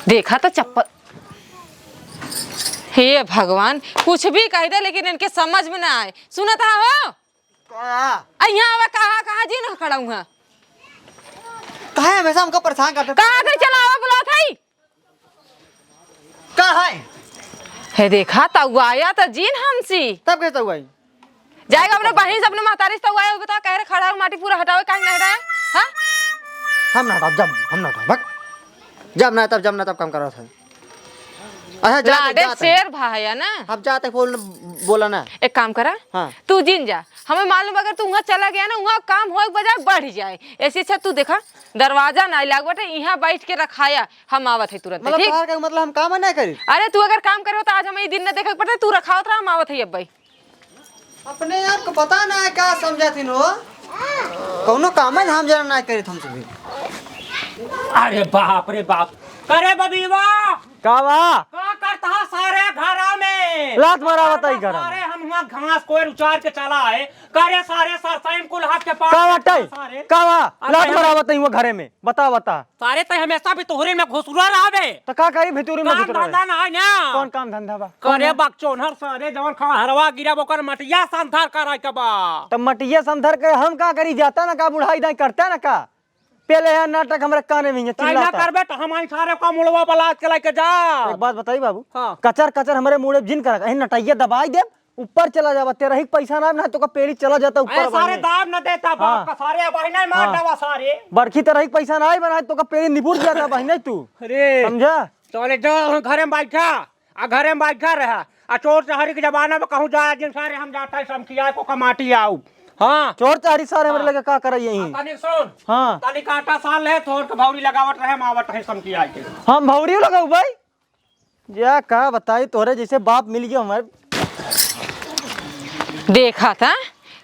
देखा तो चप्पल। हे भगवान, कुछ भी कह दे लेकिन इनके समझ में ना आए। सुना था हो यहाँ कहा कहा जी ना खड़ा हूँ कहा है हमेशा हमको परेशान करते कहा गई चलावा बुला था कहा है देखा तब आया तो जीन हमसी तब कैसे हुआ जाएगा अपने बहन से अपने महतारी से तो आया बता कह रहे खड़ा माटी पूरा हटावे कहीं नहीं रहा है। हम ना जब हम ना भग जब ना तब काम कर रहा था। अच्छा लाडे शेर भाई है ना। अब जाते फोन बोला ना एक काम करा हाँ। तू जिन जा हमें मालूम अगर तू वहाँ चला गया ना वहाँ काम हो बजाय बढ़ जाए ऐसी अच्छा तू देखा दरवाजा ना लग बटे यहाँ बैठ के रखाया हम आवत है तुरंत ठीक मतलब हम काम नहीं करी। अरे तू अगर काम करे तो आज हमें दिन न देखे पड़ता तू रखा होता हम आवत है अब भाई अपने आप को पता ना है क्या समझा थी नो कौनो काम है हम जरा ना करे तुमसे भी। अरे बाप रे बाप करे बबीवा कावा का करता सारे घरा में लात मारा बताई घर सारे हम वहां घास कोई उचार के चला है करे सारे सरसाइन कुल हाथ के पास कावा टाई सारे कावा लात मारा बताई वो घरे में बता सारे तो हमेशा भी तोहरे में घुसुआ रहबे तो का करी भितुरी में काम भितुरी धंधा ना है ना कौन काम धंधा बा करे बकचोनहर सारे जवन खा हरवा गिरा बोकर मटिया संथार कराय के बा तब मटिया समधर के हम का करी जाता ना का बुढ़ाई दाई करता ना का पहले है नाटक हमरा काने में ना चिल्लाता करबे तो हम सारे का मुड़वा बलात के लेके जा एक बात बताई बाबू हाँ। कचर हमारे मुड़े जिन कर कहीं नटाइया दबाई दे ऊपर चला जावा तेरा ही पैसा ना तो का पेड़ी चला जाता ऊपर सारे दाब न देता बाप का सारे बहिना मार देवा सारे बरखी तरह ही पैसा ना बना तो का पेड़ी निपुर जाता बहिना तू अरे समझा चले जो घरे में बैठा आ घरे में बैठा रहा आ चोर चहरी के जमाना में कहूँ जाए जिन सारे हम जाता है समखिया को कमाटी आऊ हाँ चोर चारी सारे हमारे लगे का करे यही तनी सुन हाँ तनी काटा साल है थोड़ के भौरी लगावट रहे मावट है समखिया के हम भौरी लगाऊ भाई जा का बताई तोरे जैसे बाप मिल गया हमारे देखा था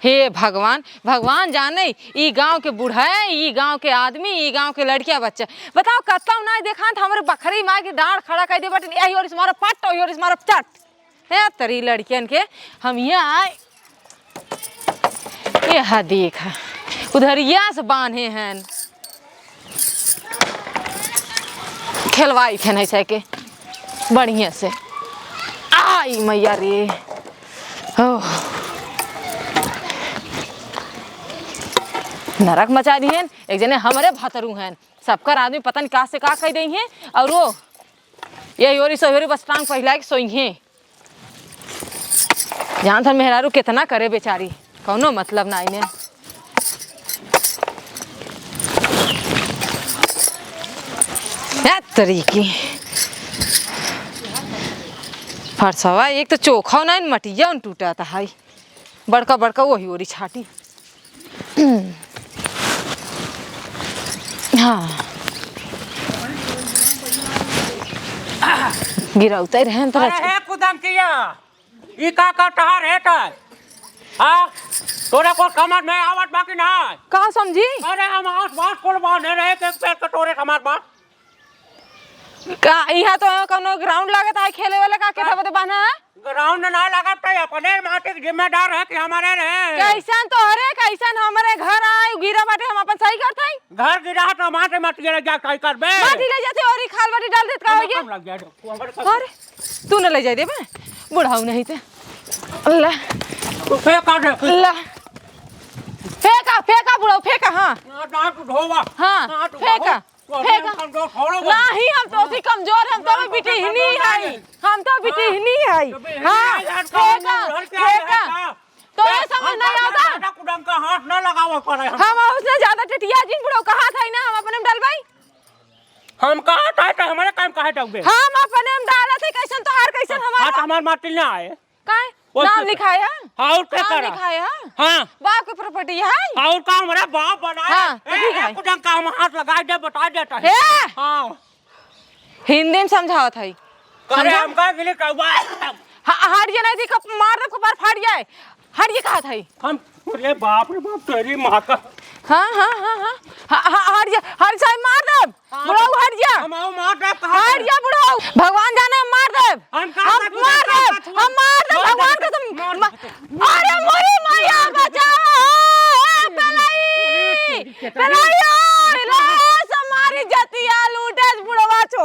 हे भगवान भगवान जाने ई गांव के बूढ़ा ई गांव के आदमी ई गांव के लड़किया बच्चा बताओ कत्ता ना देखा था हमारे बकरी मार के डांड खड़ा कर दे बट यही और मारा पट और इस मारा चट है तरी लड़कियन के हम यहाँ आए यह देखा उधरिया से बांधे हैं खेलवाई थे नहीं सके बढ़िया से आई मैया रे ओह नरक मचा दी हैं एक जने हमारे भातरू हैं सबकर आदमी पता नहीं कहाँ से कहाँ कह दी हैं और वो ये योरी सोहरी बस टांग पहला के सोई हैं जान था मेहरारू कितना करे बेचारी कौनो मतलब ना इन्हें तरीकी फरसवा एक तो चोखा ना मटिया टूटा था हाई बड़का बड़का वही ओरी छाटी हाँ गिरा उतर हैं तो अरे कुदम किया ई का टहर है ता हां तोरे को समझ में आवत बाकी ना का समझी अरे हम आस बात कोल बांधे रहे के पेट कटोरे हमार बात का यहाँ तो कोनो ग्राउंड लागत है खेले वाला का के बता बाना ग्राउंड ना लागत तो अपने माटी के जिम्मेदार है कि हमारे रहे कैसन तो हरे कैसन हमारे घर आए गिरा बाटे हम अपन सही करते हैं घर गिरा तो माटे मत गिरा जा कहीं कर बे माटी ले जाते और खाल बाटी डाल देत का होगी लग गया अरे तू न ले जाए दे बे बुढ़ाऊ नहीं थे अल्लाह तू फेंका दे अल्लाह फेंका बुढ़ाऊ फेंका हाँ ना तू धोवा हाँ फेंका नहीं हम तो भी कमजोर हम तो बेटी ही नहीं है हम तो बेटी ही नहीं है हाँ फेंका तो ये समझ नहीं आता कुडम का हाथ ना लगावा करे हम उसने ज्यादा टिटिया जिन बुढ़ाऊ कहा था ना हम अपने में डलवाई हम कहा था तो हमारे काम कहा टोगे हम अपने में डाला थे कैसन तो हार कैसन हमारा हमार माटी ना आए काहे नाम लिखाया और क्या नाम करा लिखाया हां बाप की प्रॉपर्टी है और का हमारा बाप बनाया हाँ, तो ठीक है। कुडम का हम हाथ लगा दे बता देता है हे हां हिंदी में समझावत है करे हम का गिले कहवा हट ये नहीं थी कब मार दे कबार फाड़ जाए हट ये कहा था हम अरे बाप रे बाप तेरी मां का हाँ हट जा मार दे बुढ़ाऊ हट जा हम आओ मार दे कहा हट जा बुढ़ाऊ भगवान जाने हम मार दे हम मार दे भगवान का तुम अरे मोरी मैया बचाओ पलाई पलाई रे समारी जत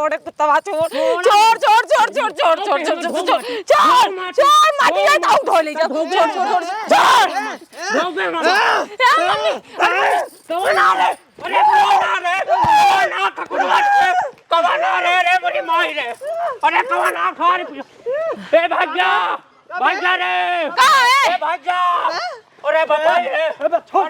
छोड़ कुत्ता छोड़ छोड़ छोड़ छोड़ छोड़ छोड़ छोड़ छोड़ छोड़ छोड़ छोड़ छोड़ माटी है तो धो ले जा छोड़ छोड़ छोड़ छोड़ रोबे मम्मी कौन आ रे अरे कौन आ कौन आ रे बड़ी माई रे अरे कौन आ खा रे ए भाग्या रे कहां है ए भाग्या अरे बताई रे छोड़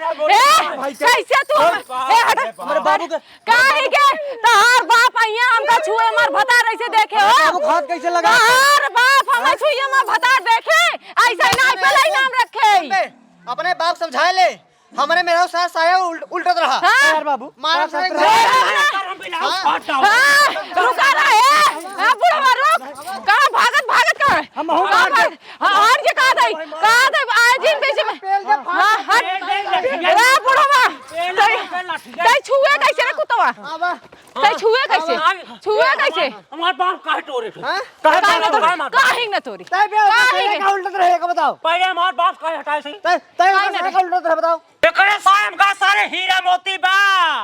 कैसे तू ए हट हमारे बाबू के काहे के तहार बाप आइया हमका छुए मार भता रही से देखे हो बाबू हाथ कैसे लगा तहार बाप हमें छुए मार भता देखे ऐसा नहीं पहले नाम रखे अपने बाप समझाए ले हमारे मेरा सारा साया उल्टा रहा हां बाबू मार रुका रहे हां बुढ़वा रुक कहां भागत का हम हट हट के कहां दे आज दिन बीच में हां हट रे बुढ़वा तै छुए कैसे रे कुतवा तै छुए कैसे हमार बाप काहे तोरे थे काहे न तोरी का उल्टा रहेगा बताओ पहले हमार बाप काहे हटाए थे का उल्टा रहे बताओ एकरे सायम का सारे हीरा मोती बा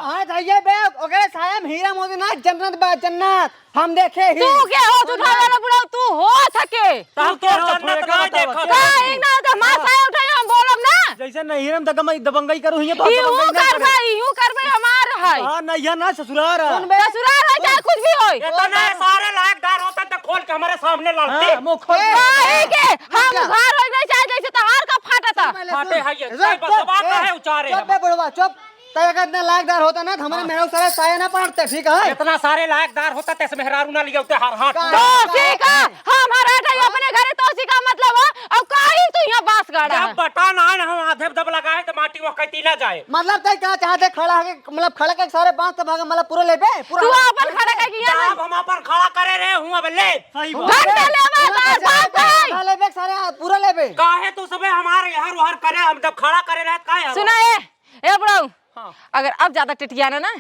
हां जाइए बे ओकरे सायम हीरा मोती ना जन्नत बा जन्नत हम देखे ही तू के हो तू वाला बुढ़ा तू हो सके तब तो जन्नत ना देखा काहे ना तो माथा उठाए हम बोलब ना जैसे नहीं हम दबंगई करू ही यूं करबे हमार है हां नहीं ना ससुराल ससुराल है चाहे कुछ भी होय इतना सारे लायकदार होता तो खोल के हमारे सामने लड़ते मुंह खोल काहे के हम घर होय गए चाहे जैसे तहार का फाटा था फाटे है ये बसवा का है उचारे चुप बे बुढ़वा चुप तय अगर इतना लायकदार होता ना हमारे मेरा सारा साया ना पड़ते ठीक है इतना सारे लायकदार होता तैसे मेहरारू ना लिया उते हर हाथ तो ठीक है हमारा है अपने घरे तो उसी का मतलब है और काहे तू यहां बांस गाड़ा है जब बता ना हम आधे दब लगाए तो माटी वो कहती ना जाए मतलब तय क्या चाहते खड़ा है मतलब खड़ा के सारे बांस तो भागे मतलब पूरा लेबे तू पूरा अपन खड़ा कर किया अब हम अपन खड़ा करे रहे हूं अब ले सही घर पे ले हमार बाप भाई लेबे सारे पूरा लेबे काहे तू सबे हमारे हर हर करे हम जब खड़ा करे रहे काहे सुना ए बड़ाऊ अगर अब ज्यादा टिटियाना ना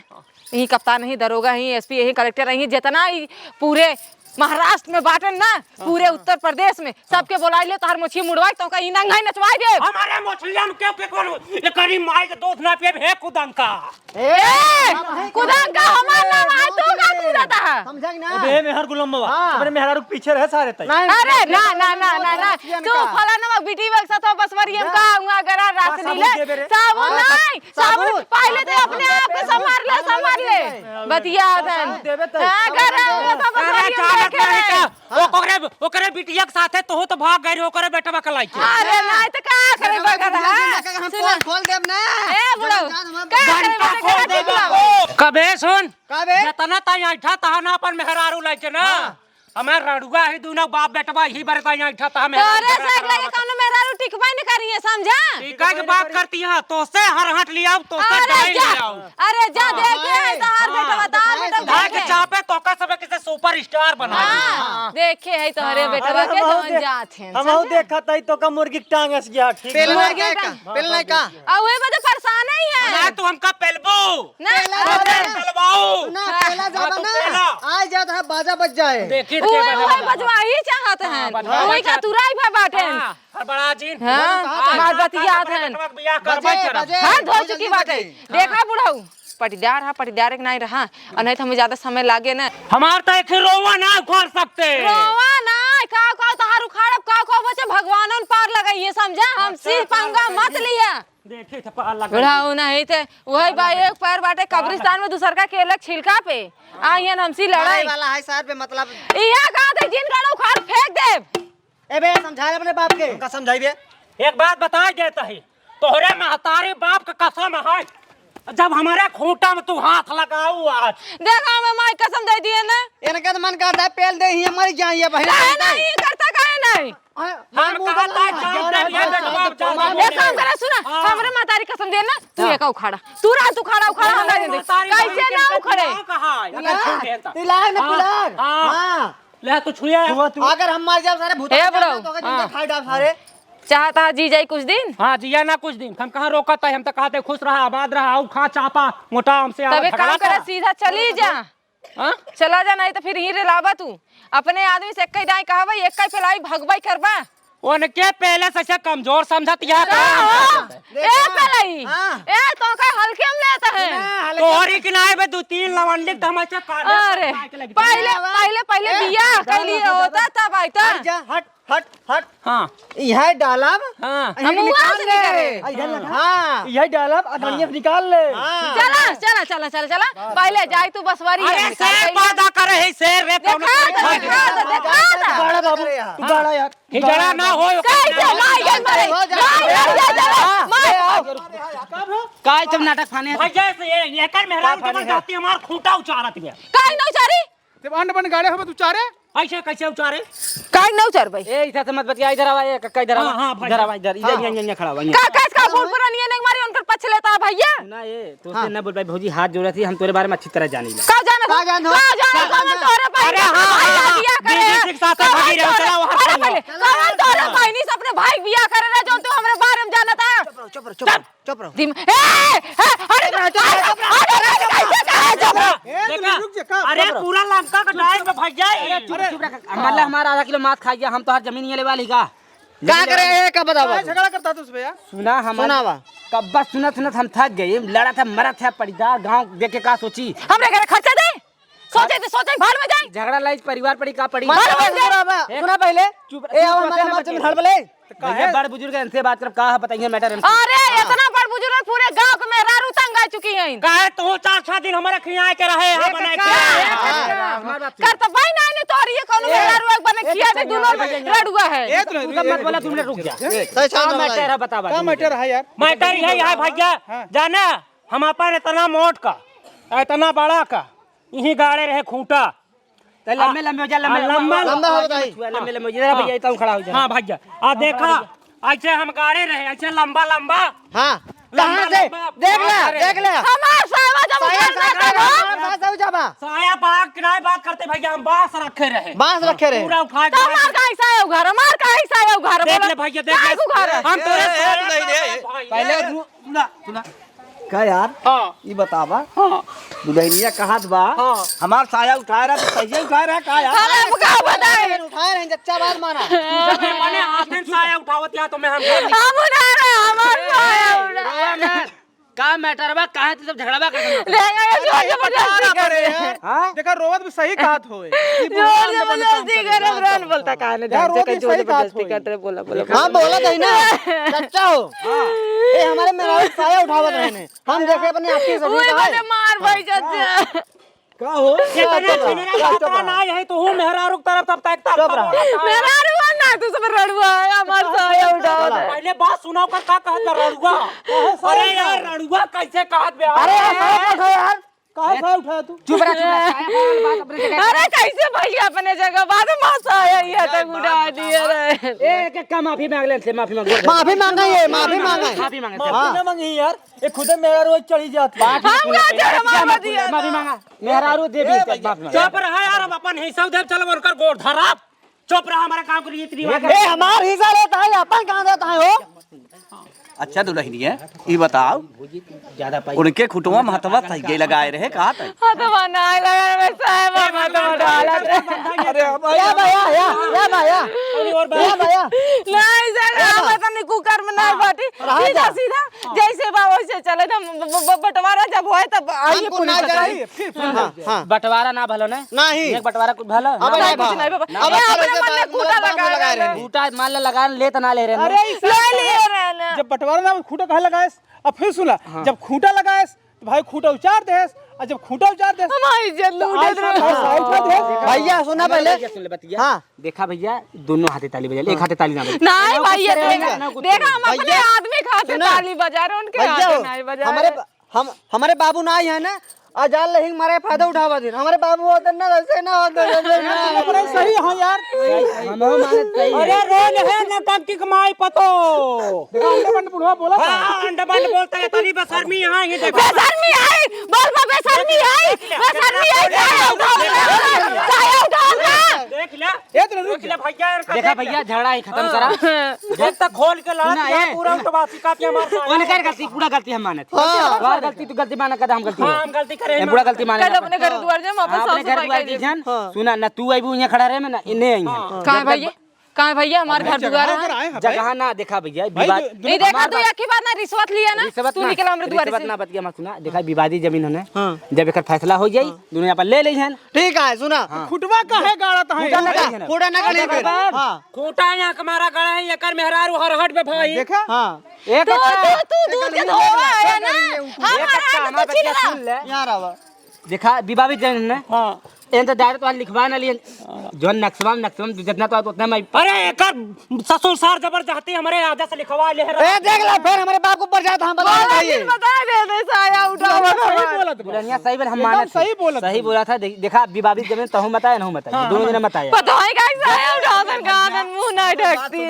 यही कप्तान ही दरोगा ही एसपी यही कलेक्टर ही जितना ही पूरे महाराष्ट्र में बाटन ना पूरे उत्तर प्रदेश में सबके बोलाई ले तोहर मोछी मुड़वाई तो कहीं नंगाई नचवाई दे हमारे मोछलियां के कोन ये करी माई के दोस्त ना पे है कुदंका ए कुदंका हमार नाम है तू का कूदता है समझा कि ना बे मेहर गुलाम बाबा अपने मेहरारू के पीछे रहे सारे तय अरे ना ना ना ना ना तू फलाना बिटी वक्त साथ बस मरियम का हुआ गरा रात नीले साबुन नहीं साबुन पहले तो अपने आप को संभाल ले बतिया धन हां गरा तो बस मरियम ओकरे बिटिया के साथे तो भाग गई ओकरे बेटवा के लाई अरे नहीं तो का करे बगल हम खोल देब ना ए बुढ़ो का करे कबे सुन काबे जितना ताई ऐठा तहना अपन मेहरारू लाई के ना हमें रड़ुआ ही दोनों बाप बेटवा ही बरता यहाँ इठा था मैं तोरे से लगे कौन मेरा रू टिकबाई न करिए समझा टीका की बात करती है तो से हर हट लिया तो से डाई लिया अरे जा देखे है तोहर बेटा बता बेटा भाग चापे तो का सब किसे सुपरस्टार बना देखे है तोहरे बेटवा के तो जात हैं हम देखा तई तो का मुर्गी की टांग अस गया ठीक पेल नहीं का आ ओए बजे परेशान ही है ना तू हमका पेलबू ना पेलवाऊ ना पहला जाबा ना आज जात है बाजा बज जाए देखी ओए बजवा ही चाहत हैं ओए का तुराई भा बाटेन हर बड़ा जीन हां मार बतिया हैं बियाह करबै करब हां धो चुकी बाटे देखा बुढ़ाऊ पटीदार है पटीदार एक नहीं रहा और नहीं तो हमें ज्यादा समय लागे ना हमार तो एक रोवा ना उखाड़ सकते रोवा ना का तहार उखाड़ब का बचे भगवानन पार लगाइए समझा हम सिर पंगा मत लिया देखे थे पा लगा बुढ़ाऊ नहीं थे वही बा एक पैर बाटे कब्रिस्तान में दूसर का केलक छिलका पे आइयन हमसी लड़ाई वाला है सर पे मतलब इया कहा थे जिन का उखाड़ फेंक दे ए बे समझा अपने बाप के उनका समझाइबे एक बात बता देता है तोहरे महतारी बाप का कसम है जब हमारे खूंटा में तू हाथ लगाऊ आज देखा मैं माई कसम दे दिए ना इनका तो मन करता है पेल दे ही मर जाइए भाई नहीं करता काहे नहीं हम कहता है जान दे ये बेटवा जान एक काम करा सुना हमरे महतारी कसम दे ना तू एक उखाड़ा तू रहा तू खड़ा उखाड़ा हमरा दे कैसे ना उखड़े कहा अगर छू देता तिलाक ना तिलाक हां ले तू छुया अगर हम मर जाए सारे भूत ए बड़ो तो जिंदा खाई डाल सारे चाहता जी जाई कुछ दिन हाँ जिया ना कुछ दिन हम कहाँ रोकता है हम तो कहते खुश रहा आबाद रहा आऊ खा चापा मोटा हमसे तब एक काम करे सीधा चली जा हाँ चला जा नहीं तो फिर ही लावा तू अपने आदमी से कई दाई कहबा एक कई फैलाई भगवाई करबा उनके पहले से ऐसे कमजोर समझत यार ए पलाई ए तो का हल्के में लेता है तोहरी किनारे में 2-3 लवंडिक तो हम ऐसे काट अरे पहले बिया कैली होता तब आइता हट हट हट हां यह डालब हां हम वहां से नहीं करे इधर लगा हां यही डालब अधनिया निकाल ले। चला पहले जाई तू बसवारी अरे शेर पैदा करे है शेर रे देखा बड़ा बाबू तू बड़ा यार हिजड़ा ना हो कैसे मार मारे काय तुम नाटक फाने भैया से ये कर मेहरान के मन जाती हमार खूंटा उचारत में काई न उचारी जब अन्न बन गाड़े हो तू चारे ऐसे कैसे उचारे काई न उचार भाई ए इधर से मत बतिया इधर आवा ए कक्का इधर आवा हाँ, भाई। इधर आवा इधर यहाँ खड़ा हुआ का कैस का बोल पर नहीं ने मारी उनकर पछ लेता है भैया ना ये तो से ना बोल भाई भौजी हाथ जोड़ा थी हम तोरे बारे में अच्छी तरह जानी ला का जाने कौन तोरे भाई अरे हाँ बियाह करे बीजी के साथ भागी रहो चला वहां अरे पहले कौन तोरे भाई नहीं अपने भाई बियाह करे रे जो तू हमरे बारे में जानता है चुप रहो अरे पूरा लंका का डाल में भैया चुप रख मतलब हमारा आधा किलो मांस खा गया हम तो हर जमीन ये ले वाली का क्या करे है का बतावा झगड़ा करता तू उसपे यार सुना हम सुनावा कब बस सुनत हम थक गए लड़ा था मरा था परिदार गांव देख के का सोची हमरे घर खर्चा दे सोचे घर में जाए झगड़ा लाई परिवार पड़ी का पड़ी सुना पहले चुप ए आओ हमारे मार में हड़ बले भैया बड़ बुजुर्ग इनसे बात कर का बताइए मैटर अरे इतना बड़ बुजुर्ग पूरे गांव के मेहरारू तंग आ चुकी हैं काहे तू 4-6 दिन हमारे खियाए के रहे है बनाए के कर तो भाई ना ने तोर ये कोनो मेहरारू एक बने किया दे दोनों रडुआ है ए तू मत बोला तुमने रुक जा सही का मैटर है बता का मैटर है यार मैटर है भैया जाना हम अपन इतना मोट का इतना बड़ा का यही गाड़े रहे खूंटा लंबे लंबे हो जा लंबा हो बताई लंबे लंबे इधर भैया इतना खड़ा हो जा हाँ भैया आ देखा ऐसे हम गाड़े रहे ऐसे लंबा लंबा हां कहां से देख ले हमार सावा जब उठाता हो साया बाग किनारे बात करते भैया हम बांस रखे रहे बांस रखे रहे पूरा उठा तो हमार का हिस्सा है घर हमार का हिस्सा है घर देख ले भैया देख ले हम तोरे पहले सुना का यार हां ये बतावा हां दुल्हनिया कहात बा हमार साया उठाए रहा तो कैसे उठाए रहा का यार अरे का बताए उठाए रहे जच्चा बात माना मैंने हाथ में साया उठावत या तो मैं हम हम उठा रहे हमार साया उठा का मैटर बा काहे तू सब झगड़ा बा कर लेगा ये जोर जबरदस्ती करे हां देखा रोवत भी सही कहत होए जोर जबरदस्ती करे ब्रांड बोलता काने यार, वो भी जोर सही बात जबरदस्ती हुई। करते बोला हां बोला था ना सच्चा हो ए हमारे मेरा साया उठावत रहने हम देखे अपने आपकी ओए सभी बने मार भाई जज का हो ये मेरा पता ना है तो हूं मेहरारू तरफ तब तक मेरा रुआ ना तू सब रड़ुआ है हमार साया उठाओ पहले बात सुनाओ कर का कहत रड़ुआ अरे यार रड़ुआ कैसे कहत बे अरे साया उठा यार काहे साया उठाया तू चुप रह साया बोल बात अपने जगह अरे कैसे भैया अपने जगह बाद में साया ये तक उठा दिए रे एक एक का माफी मांग ले से माफी मांग माफी मांगा ये माफी मांगा माफी मांगे माफी ना मांगी यार ये खुद मेरा रोज चढ़ी जाती है हम का जोर मार दिया माफी मांगा मेहरारू दे भी माफी मांगा चुप रहा यार अब अपन हिसाब दे चल उनकर गोड़ धरा चुप रहा हमारे काम के रीति रिवाज ए हमार हिस्सा लेता है अपन कहां देता है हो अच्छा दुल्हनिया ये बताओ ज्यादा पाई उनके खुटवा महतवा सही गे लगाए रहे कहा था हाथ बना लगा मैं साया मामा तो डाला या भैया नहीं सर हम तो नहीं कुकर में नहीं बाटी सीधा सीधा जैसे बा वैसे चले हम बंटवारा जब होए तब आइए पुलिस हां बंटवारा ना भलो ना नहीं एक बंटवारा कुछ भलो अब नहीं कुछ नहीं बाबा अब अपने मन में कूटा लगा रहे बूटा मान लगा ले त ना ले रहे अरे ले लिए रहे ना जब बंटवारा ना खूंटा कहे लगाएस अब फिर सुना जब खूंटा लगाएस तो भाई खूंटा उचार देस और जब खूंटा उचार देस हमारी इज्जत लूटे साया उठा देस भैया सुना पहले सुन ले बतिया हां देखा भैया दोनों हाथे ताली बजा एक हाथे ताली ना बजा नहीं भाई ये देखा हम अपने आदमी खाते ताली बजा रहे उनके हाथ नहीं बजा हमारे हमारे बाबू ना ही है ना आजाल लही मारे फायदा उठावा दिन हमारे बाबू होते ना वैसे ना अपने सही हां यार हम मानत सही अरे रोल है नटंकी कमाई पतो देखा अंडा बुढ़वा बोला था हां अंडमान बोलता है तनी बेशर्मी यहां ये देखो बेशर्मी आई बोल बेशर्मी आई साया उठाओ देख ले ए तो रुक ले भैया यार देखा भैया झगड़ा ही खत्म करा देख तक खोल के लड़ा सुना, दिया ए। पूरा उठवासी का पिया मार कौन कर गलती पूरा गलती हम मानत और गलती तू गलती माना कदा हम गलती हां हम गलती करे हम पूरा गलती माने कल अपने घर द्वार जे वापस अपने घर दुआर दी जान सुना ना तू आइबू यहां खड़ा रहे में ना इने आई का भाई कहाँ है भैया हमारे घर दुआर अगर है आए हैं भाई जगह ना देखा भैया भाई, विवाद जो- नहीं देखा तू एक ही बार ना रिश्वत लिया ना रिश्वत तू ना- निकला हमरे दुआर रिश्वत से ना बतिया मत सुना देखा विवादी जमीन होने जब एक फैसला हो जाई दुनिया पर ले ली हैं ठीक है सुना खुटवा काहे गाड़त है कूड़ा ना गली फिर हाँ खूटा यहाँ हमारा गड़ा है एकर मेहरारू हरहट पे भाई देखा हाँ एक तू दूध के धोवा है ना हमारा हाथ तो छिल रहा सुन ले यहाँ रहा देखा विवादी जमीन ने हां एन तो डायरेक्ट वाला लिखवा ना लिए जो नक्शवा जितना तो उतना मैं अरे एकर ससुर सार जबरदस्ती हमारे आदत से लिखवा ले ए देख ले फिर हमारे बाप को ऊपर जाता हम बता भाई बता दे दे साया उठा सही बोलत बा। दुल्हनिया सही बोल हम माने सही बोलत सही बोला था देखा विवादी जमीन तो हम बताया ना बताया दोनों ने बताया पता है का साया उठा दन कहां मुंह ना ढकती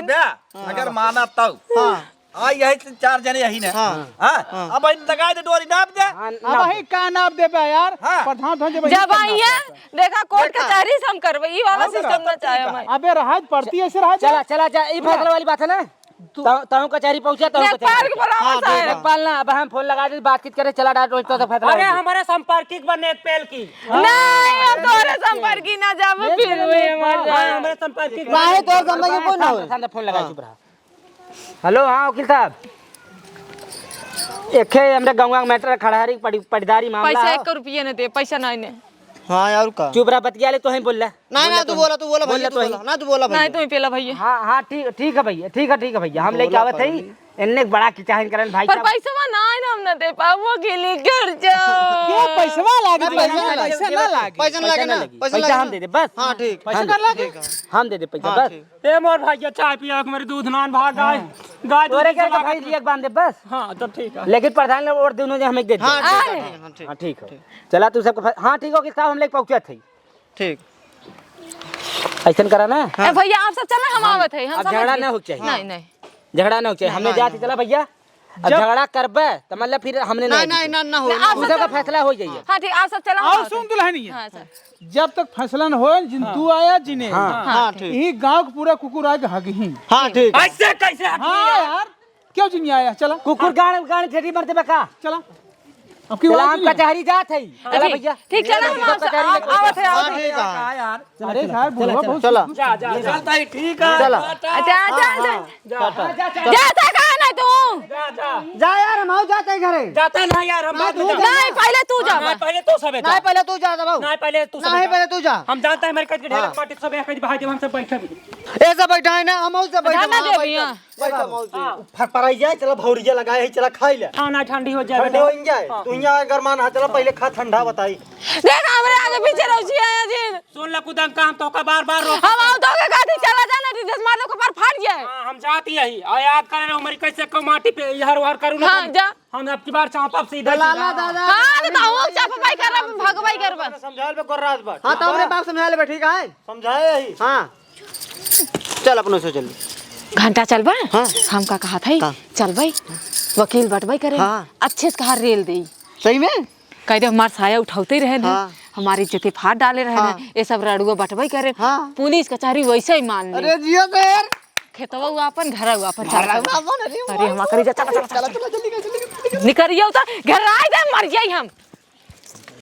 अगर माना तब हाँ हाँ यही 4 जने यही ने हाँ अब लगा दे डोरी नाप दे अब वही का नाप दे पे यार हाँ। प्रधान धन जब आई है देखा कोर्ट कचहरी से हम करवे ई वाला सिस्टम ना चाहे मैं अबे रहत पड़ती ऐसे रहा चला चला जा ई फैसला वाली बात है ना ताऊ कचहरी पहुंचा ताऊ नेपाल के कचहरी बराबर साया नेपाल ना अब हम फोन लगा दे बातचीत करे चला डाट रोज तो फैसला अरे हमारे संपर्किक बने पेल की नहीं हम तोरे संपर्क ही ना जावे फिर वे मर जाए हमारे संपर्किक काहे तो समय के कोई ना हो सामने फोन लगा चुप रहा हेलो हां वकील साहब एके हमरे गंगा मैटर खड़ारी पड़ीदारी मामला पैसा है 1 रुपया न दे पैसा नहीं ने हाँ यार का चुप रहा बतिया ले तो ही बोल ले ना ना तू बोला भैया तू बोला ना तू बोला नहीं तुम पेला भैया हां हां ठीक है भैया ठीक है भैया हम लेके आवत है इन्ने बड़ा किचाहन करन भाई पर साहब पैसा ना हम न दे पावो गिली कर जाओ ये पैसा लागे पैसा ना लागे पैसा ना लागे ना पैसा हम दे दे बस हाँ ठीक पैसा कर लागे हम दे दे पैसा हाँ बस ठीक ए मोर भाई चाय पिया के मेरे दूध नान भाग गाय गाय तोरे के भाई लिया बांध दे बस हां तो ठीक है लेकिन प्रधान ने और दोनों ने हमें दे दिया हाँ ठीक है हाँ ठीक हां ठीक है चला तू सबको हां ठीक हो कि साहब हम लेके पहुंचा थे ठीक ऐसा करा ना ए भैया आप सब चला हम आवत है हम अब झगड़ा ना हो चाहिए नहीं नहीं झगड़ा ना हो चाहिए हमने जाती चला भैया अब झगड़ा करबे तो मतलब फिर हमने नहीं नहीं ना ना हो उस का फैसला हो जाइए हां ठीक आप सब चला और सुन दुल्हनिया हां सर जब तक फैसला न हो जिन तू आया जिने हाँ ठीक यही गांव का पूरा कुकुर आके हगही हाँ ठीक ऐसे कैसे हाँ यार क्यों जिन्हें आया चला कुकुर गाड़ी ठेठी मरते बका चला अब की चला बात हम कचहरी जात है चला भैया ठीक चला हम आप सब आवत है हाँ ठीक है यार अरे साहब बुढ़वा बहुत चला जा जा चलता है ठीक है चला अच्छा जाता कहां नहीं तू जा जा जा यार हम आओ जाते हैं घरे जाता ना यार हम बाद में नहीं पहले तू जा नहीं पहले तो सब नहीं पहले तू जा बाबू नहीं पहले तू नहीं पहले तू जा हम जानते हैं हमारे कच के ढेर माटी सब एक भाई जब हम सब बैठे भी ऐसा बैठा है ना हम से बैठा ध्यान दे भैया बैठा मौज पराई जाए चला भौरिया लगाए है चला खाई ले खाना ठंडी हो जाए ठंडे हो जाए तू यहाँ गरमान हा चला पहले खा ठंडा बताई देख हमरे आगे पीछे रौची आया जी सुन ले कुदम का हम तो का बार रोक हम आओ तो के गाड़ी चला जाना जिस मार लो कपार फाट जाए हम जाती यही और याद करे हमारी कैसे को माटी पे इधर उधर करूं ना हां जा हम अब की बार चापब सीधा लाला दादा हां तो हम चाप भाई कर भगवाई कर बस समझाल पे कर रात बात हाँ तो हमरे बाप समझा ले ठीक है समझाए ही हाँ चल अपने से चल घंटा चल बा हाँ। हम का कहा था चल भाई वकील बटवाई करे हाँ। अच्छे से कहा रेल दे सही में कह दे हमार साया उठाते रहे ना हाँ। हमारी इज्जत फाड़ डाले रहे ना ये सब रड़ुआ बटवाई करे हाँ। पुलिस कचहरी वैसे ही मान ले अरे जियो तो यार खेतवा हुआ अपन घर हुआ अपन चल अरे अरे हम करी जा चल चला जल्दी निकलियो तो घर आए दे मर जाई हम